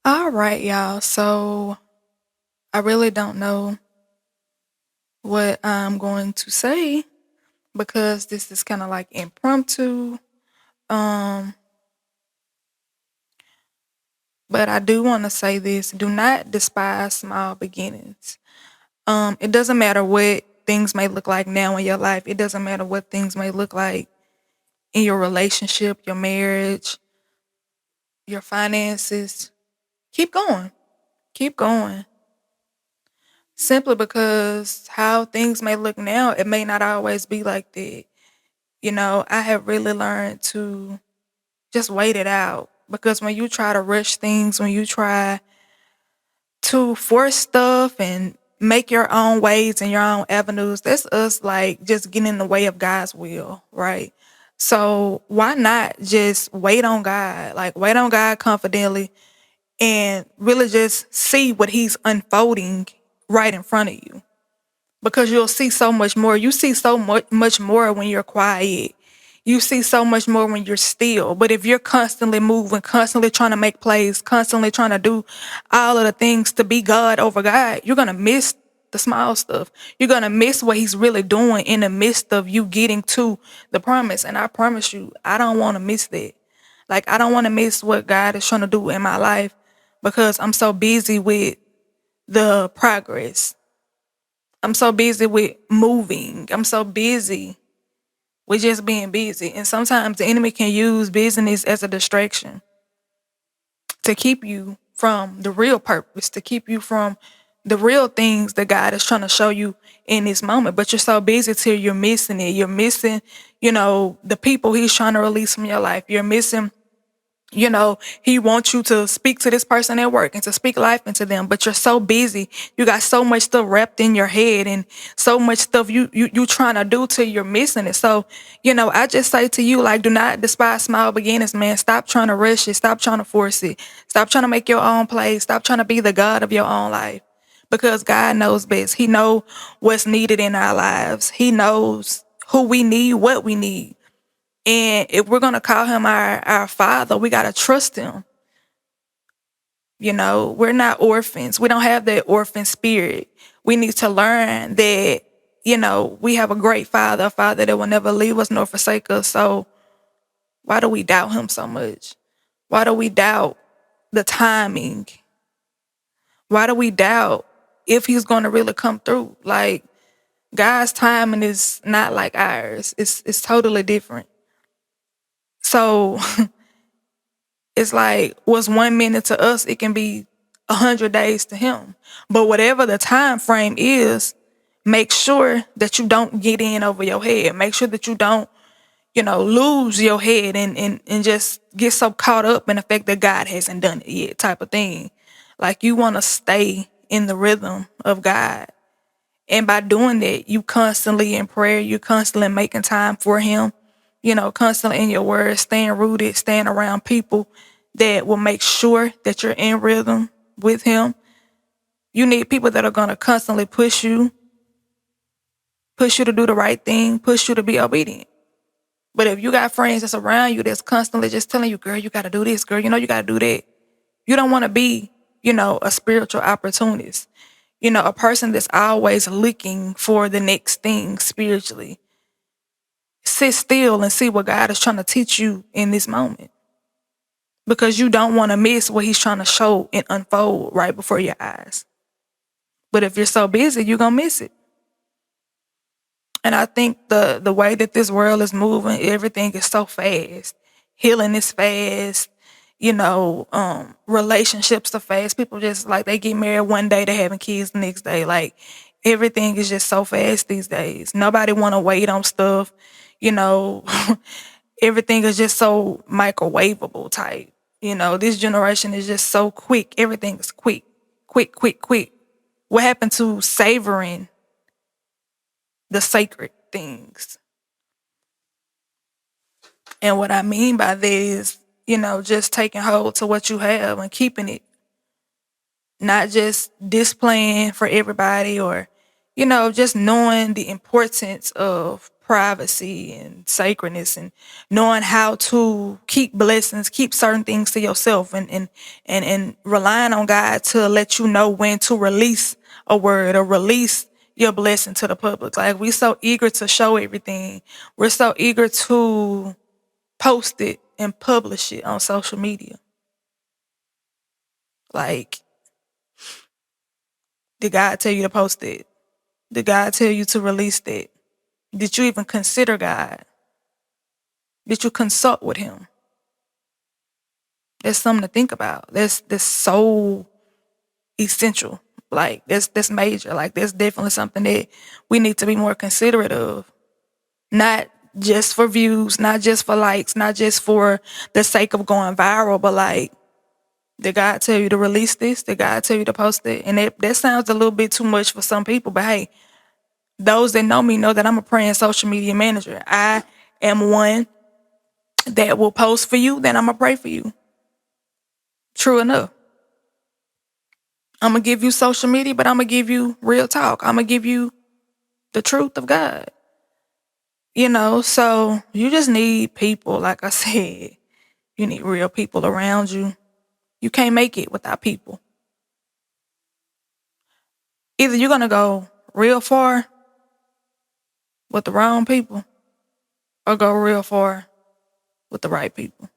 All right, y'all. So I really don't know what I'm going to say because this is kind of like impromptu. Um, but I do want to say this: do not despise small beginnings. It doesn't matter what things may look like now in your life. It doesn't matter what things may look like in your relationship, your marriage, your finances. Keep going. Keep going. Simply because how things may look now, it may not always be like that. I have really learned to just wait it out because when you try to rush things, when you try to force stuff and make your own ways and your own avenues, that's us like just getting in the way of God's will, right? So why not just wait on God, like wait on God confidently and really just see what He's unfolding right in front of you because you'll see so much more. You see so much more when you're quiet. You see so much more when you're still. But if you're constantly moving, constantly trying to make plays, constantly trying to do all of the things to be God over God, you're going to miss the small stuff. You're going to miss what He's really doing in the midst of you getting to the promise. And I promise you, I don't want to miss that. Like, I don't want to miss what God is trying to do in my life because I'm so busy with the progress. I'm so busy with moving. I'm so busy with just being busy. And sometimes the enemy can use business as a distraction to keep you from the real purpose, to keep you from the real things that God is trying to show you in this moment. But you're so busy till you're missing it. You're missing, the people He's trying to release from your life. You're missing He wants you to speak to this person at work and to speak life into them, but you're so busy. You got so much stuff wrapped in your head and so much stuff you trying to do till you're missing it. So, I just say to you, like, do not despise small beginnings, man. Stop trying to rush it. Stop trying to force it. Stop trying to make your own play. Stop trying to be the God of your own life because God knows best. He knows what's needed in our lives. He knows who we need, what we need. And if we're going to call Him our Father, we got to trust Him. We're not orphans. We don't have that orphan spirit. We need to learn that, we have a great Father, a Father that will never leave us nor forsake us. So why do we doubt Him so much? Why do we doubt the timing? Why do we doubt if He's going to really come through? Like, God's timing is not like ours. It's totally different. So it's like what's 1 minute to us, it can be 100 days to Him. But whatever the time frame is, make sure that you don't get in over your head. Make sure that you don't, lose your head and just get so caught up in the fact that God hasn't done it yet type of thing. Like, you want to stay in the rhythm of God. And by doing that, you constantly in prayer, you constantly making time for Him, constantly in your word, staying rooted, staying around people that will make sure that you're in rhythm with Him. You need people that are going to constantly push you to do the right thing, push you to be obedient. But if you got friends that's around you that's constantly just telling you, girl, you got to do this, girl, you got to do that. You don't want to be, a spiritual opportunist, a person that's always looking for the next thing spiritually. Sit still and see what God is trying to teach you in this moment. Because you don't want to miss what He's trying to show and unfold right before your eyes. But if you're so busy, you're going to miss it. And I think the way that this world is moving, everything is so fast. Healing is fast. Relationships are fast. People just like they get married one day, they having kids the next day. Like, everything is just so fast these days. Nobody want to wait on stuff. Everything is just so microwavable type. This generation is just so quick. Everything is quick, quick, quick, quick. What happened to savoring the sacred things? And what I mean by that is, just taking hold to what you have and keeping it. Not just displaying for everybody or, just knowing the importance of privacy and sacredness and knowing how to keep blessings, keep certain things to yourself and relying on God to let you know when to release a word or release your blessing to the public. Like, we're so eager to show everything. We're so eager to post it and publish it on social media. Like, did God tell you to post it? Did God tell you to release that? Did you even consider God? Did you consult with him? That's something to think about. That's so essential. Like, that's major. Like, that's definitely something that we need to be more considerate of. Not just for views, not just for likes, not just for the sake of going viral, but like, did God tell you to release this? Did God tell you to post it? And that sounds a little bit too much for some people, but hey, those that know me know that I'm a praying social media manager. I am one that will post for you, then I'm going to pray for you. True enough. I'm going to give you social media, but I'm going to give you real talk. I'm going to give you the truth of God. You know, so you just need people, like I said. You need real people around you. You can't make it without people. Either you're going to go real far with the wrong people or go real far with the right people.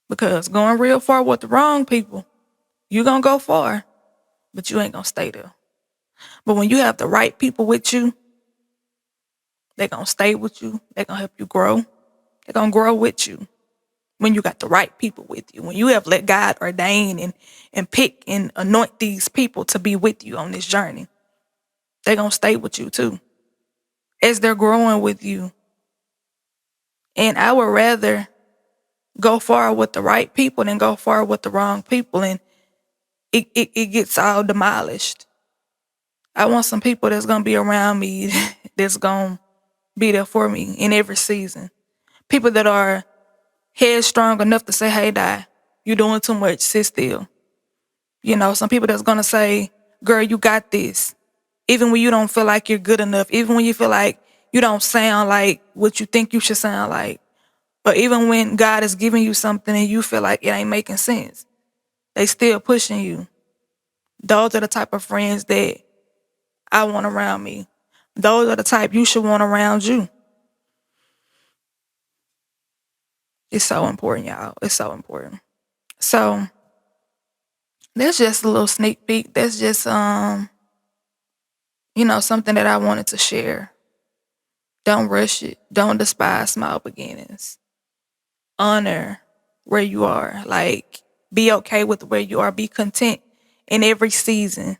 Because going real far with the wrong people, you're going to go far, but you ain't going to stay there. But when you have the right people with you, they're going to stay with you. They're going to help you grow. They're going to grow with you when you got the right people with you. When you have let God ordain and pick and anoint these people to be with you on this journey, they're going to stay with you too as they're growing with you. And I would rather go far with the right people than go far with the wrong people. And it gets all demolished. I want some people that's going to be around me that's going to be there for me in every season. People that are headstrong enough to say, hey, Dy, you're doing too much, sit still. You know, some people that's going to say, girl, you got this. Even when you don't feel like you're good enough, even when you feel like you don't sound like what you think you should sound like, or even when God is giving you something and you feel like it ain't making sense, they still pushing you. Those are the type of friends that I want around me. Those are the type you should want around you. It's so important, y'all. It's so important. So that's just a little sneak peek. That's just something that I wanted to share. Don't rush it. Don't despise small beginnings. Honor where you are. Like, be okay with where you are. Be content in every season.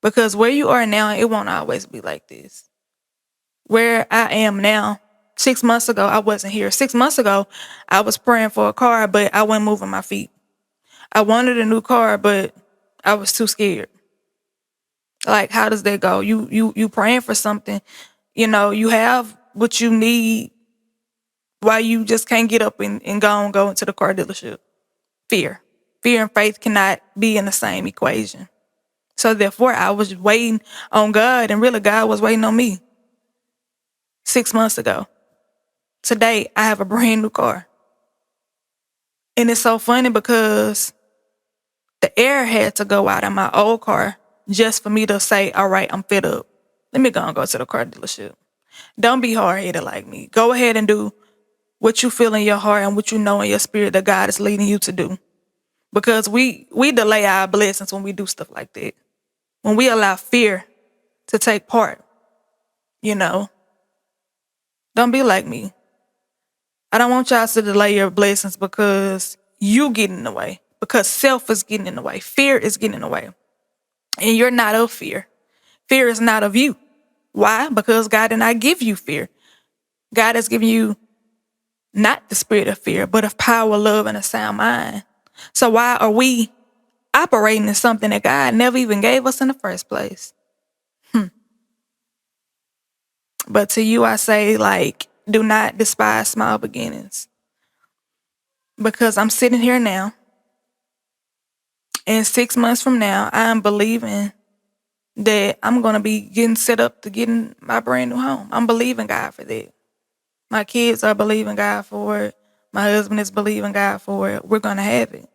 Because where you are now, it won't always be like this. Where I am now, 6 months ago, I wasn't here. 6 months ago, I was praying for a car, but I wasn't moving my feet. I wanted a new car, but I was too scared. Like, how does that go? You praying for something, you have what you need. Why you just can't get up and go into the car dealership? Fear. Fear and faith cannot be in the same equation. So therefore, I was waiting on God, and really God was waiting on me 6 months ago. Today, I have a brand new car. And it's so funny because the air had to go out of my old car just for me to say, all right, I'm fed up. Let me go and go to the car dealership. Don't be hard-headed like me. Go ahead and do what you feel in your heart and what you know in your spirit that God is leading you to do. Because we delay our blessings when we do stuff like that. When we allow fear to take part, don't be like me. I don't want y'all to delay your blessings because you get in the way. Because self is getting in the way. Fear is getting in the way. And you're not of fear. Fear is not of you. Why? Because God did not give you fear. God has given you not the spirit of fear, but of power, love, and a sound mind. So why are we operating in something that God never even gave us in the first place? But to you, I say, do not despise small beginnings. Because I'm sitting here now, and 6 months from now, I am believing that I'm going to be getting set up to get in my brand new home. I'm believing God for that. My kids are believing God for it. My husband is believing God for it. We're going to have it.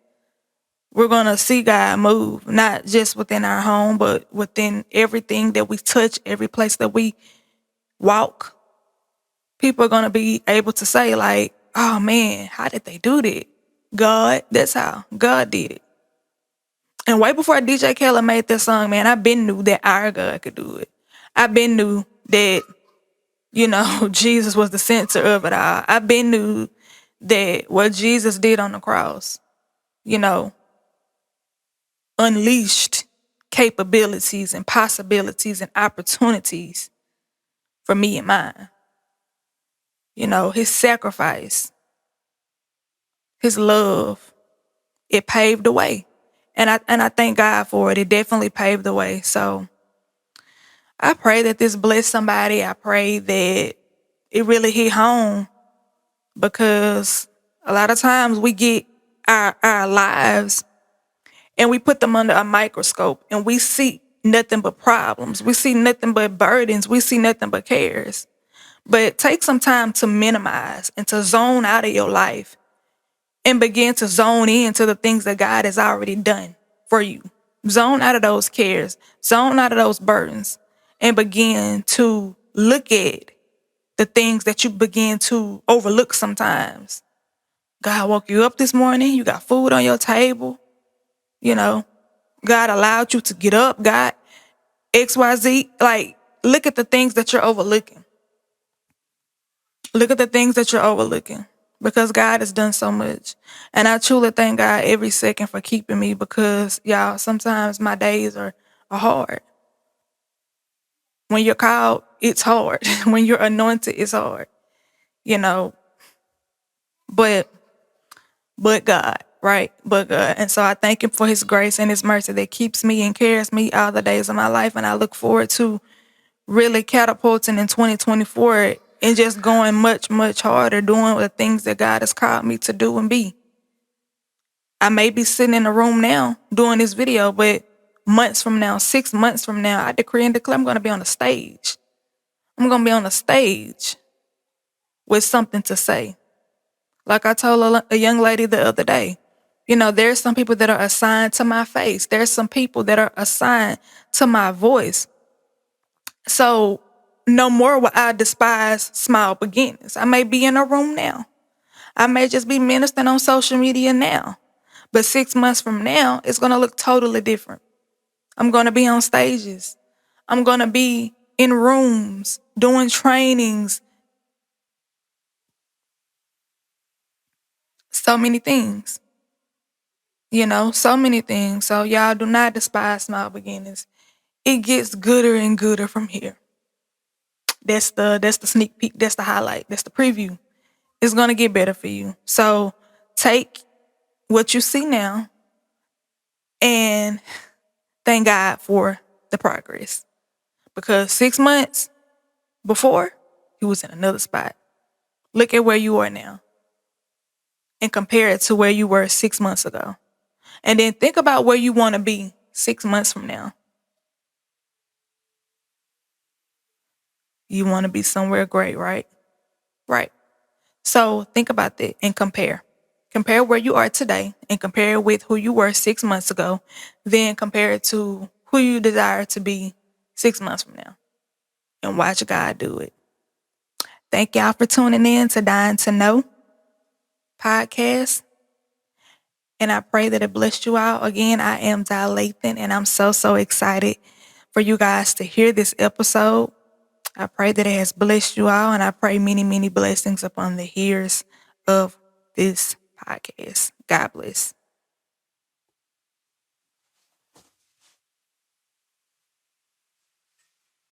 We're going to see God move, not just within our home, but within everything that we touch, every place that we walk. People are going to be able to say like, oh man, how did they do that? God, that's how God did it. And way before DJ Khaled made this song, man, I been knew that our God could do it. I been knew that, Jesus was the center of it all. I been knew that what Jesus did on the cross, you know, unleashed capabilities and possibilities and opportunities for me and mine. His sacrifice, his love, it paved the way. And I thank God for it. It definitely paved the way. So I pray that this blessed somebody. I pray that it really hit home, because a lot of times we get our lives and we put them under a microscope and we see nothing but problems. We see nothing but burdens. We see nothing but cares. But take some time to minimize and to zone out of your life and begin to zone into the things that God has already done for you. Zone out of those cares, zone out of those burdens, and begin to look at the things that you begin to overlook sometimes. God woke you up this morning. You got food on your table. God allowed you to get up. God, XYZ. Like, look at the things that you're overlooking. Look at the things that you're overlooking, because God has done so much. And I truly thank God every second for keeping me, because, y'all, sometimes my days are hard. When you're called, it's hard. When you're anointed, it's hard. But God, right? But God. And so I thank him for his grace and his mercy that keeps me and carries me all the days of my life. And I look forward to really catapulting in 2024 and just going much, much harder, doing the things that God has called me to do and be. I may be sitting in a room now doing this video, but months from now, 6 months from now, I decree and declare I'm going to be on a stage. I'm going to be on a stage with something to say. Like I told a young lady the other day, there's some people that are assigned to my face. There's some people that are assigned to my voice. So no more will I despise small beginnings. I may be in a room now. I may just be ministering on social media now. But 6 months from now, it's going to look totally different. I'm going to be on stages. I'm going to be in rooms, doing trainings. So many things. So many things. So y'all do not despise small beginnings. It gets gooder and gooder from here. That's the sneak peek. That's the highlight. That's the preview. It's going to get better for you. So take what you see now and thank God for the progress. Because 6 months before, he was in another spot. Look at where you are now and compare it to where you were 6 months ago. And then think about where you want to be 6 months from now. You want to be somewhere great, right? Right. So think about that and compare. Compare where you are today and compare it with who you were 6 months ago. Then compare it to who you desire to be 6 months from now. And watch God do it. Thank y'all for tuning in to Dyin2Know Podcast. And I pray that it blessed you all. Again, I am Dy Lathan, and I'm so, so excited for you guys to hear this episode. I pray that it has blessed you all, and I pray many, many blessings upon the hearers of this podcast. God bless.